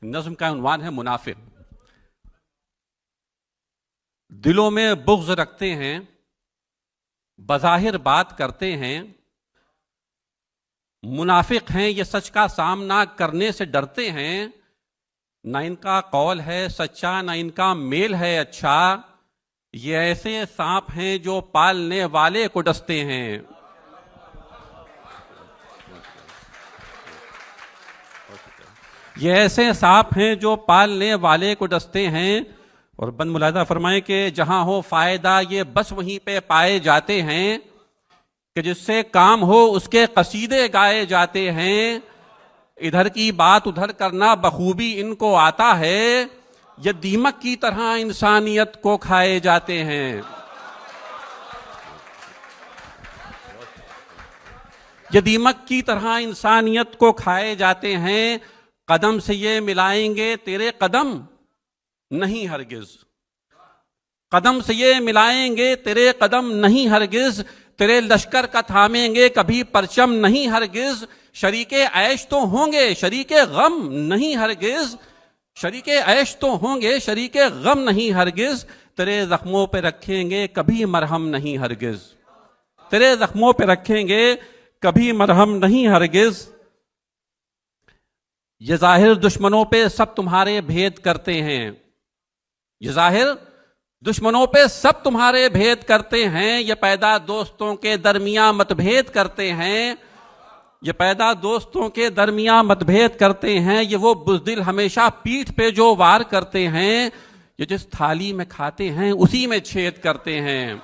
नज़्म का उन्वान है मुनाफिक। दिलों में बुग़्ज़ रखते हैं, बज़ाहिर बात करते हैं, मुनाफिक हैं ये सच का सामना करने से डरते हैं। ना इनका कौल है सच्चा ना इनका मेल है अच्छा, ये ऐसे सांप हैं जो पालने वाले को डसते हैं। ये ऐसे सांप हैं जो पालने वाले को डसते हैं। और बंद मुलाहिज़ा फरमाएं कि जहां हो फायदा ये बस वहीं पे पाए जाते हैं, कि जिससे काम हो उसके कसीदे गाए जाते हैं। इधर की बात उधर करना बखूबी इनको आता है, ये दीमक की तरह इंसानियत को खाए जाते हैं। ये दीमक की तरह इंसानियत को खाए जाते हैं। कदम से ये मिलाएंगे तेरे कदम नहीं हरगिज, कदम से ये मिलाएंगे तेरे कदम नहीं हरगिज, तेरे लश्कर का थामेंगे कभी परचम नहीं हरगिज। शरीके ऐश तो होंगे शरीके गम नहीं हरगिज, शरीके ऐश तो होंगे शरीके गम नहीं हरगिज, तेरे जख्मों पे रखेंगे कभी मरहम नहीं हरगिज, तेरे जख्मों पे रखेंगे कभी मरहम नहीं हरगिज। ये जाहिर दुश्मनों पे सब तुम्हारे भेद करते हैं, ये जाहिर दुश्मनों पे सब तुम्हारे भेद करते हैं। ये पैदा दोस्तों के दरमियां मतभेद करते हैं, ये पैदा दोस्तों के दरमियां मतभेद करते हैं। ये वो बुज़दिल हमेशा पीठ पे जो वार करते हैं, ये जिस थाली में खाते हैं उसी में छेद करते हैं,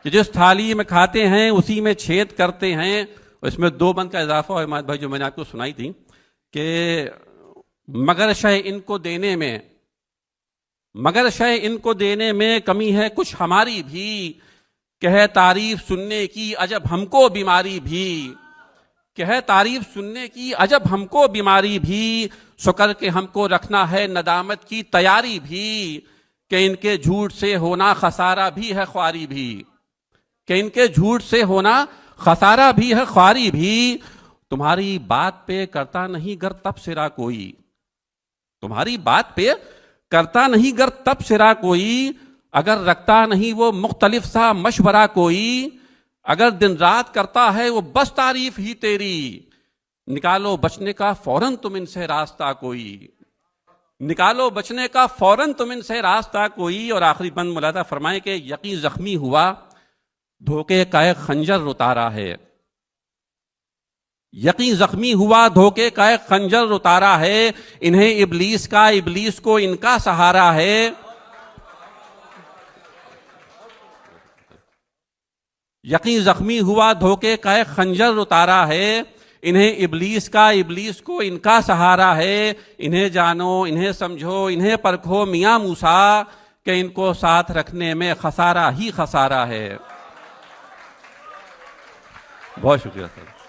ये जिस थाली में खाते हैं उसी में छेद करते हैं। इसमें दो बंद का इजाफा और हिमायत भाई जो मैंने आपको सुनाई थी कि मगर शय इनको देने में, मगर शय इनको देने में कमी है कुछ हमारी भी, कहे तारीफ सुनने की अजब हमको बीमारी भी, कहे तारीफ सुनने की अजब हमको बीमारी भी, शुक्र के हमको रखना है नदामत की तैयारी भी, कि इनके झूठ से होना खसारा भी है ख्वारी भी, कि इनके झूठ से होना खसारा भी है ख्वारी भी। तुम्हारी बात पे करता नहीं गर तब सिरा कोई, तुम्हारी बात पे करता नहीं गर तब सिरा कोई, अगर रखता नहीं वो मुख्तलिफ सा मशवरा कोई, अगर दिन रात करता है वो बस तारीफ ही तेरी, निकालो बचने का फौरन तुम इनसे रास्ता कोई, निकालो बचने का फौरन तुम इनसे रास्ता कोई। और आखिरी बंद मुलाहिज़ा फरमाए कि यकीन जख्मी हुआ धोखे का एक खंजर उतारा है, यकीन जख्मी हुआ धोखे का एक खंजर उतारा है, इन्हें इबलीस का इबलीस को इनका सहारा है। यकीन जख्मी हुआ धोखे का एक खंजर उतारा है, इन्हें इबलीस का इबलीस को इनका सहारा है। इन्हें जानो इन्हें समझो इन्हें परखो मियां मूसा, कि इनको साथ रखने में खसारा ही खसारा है। बहुत शुक्रिया सर।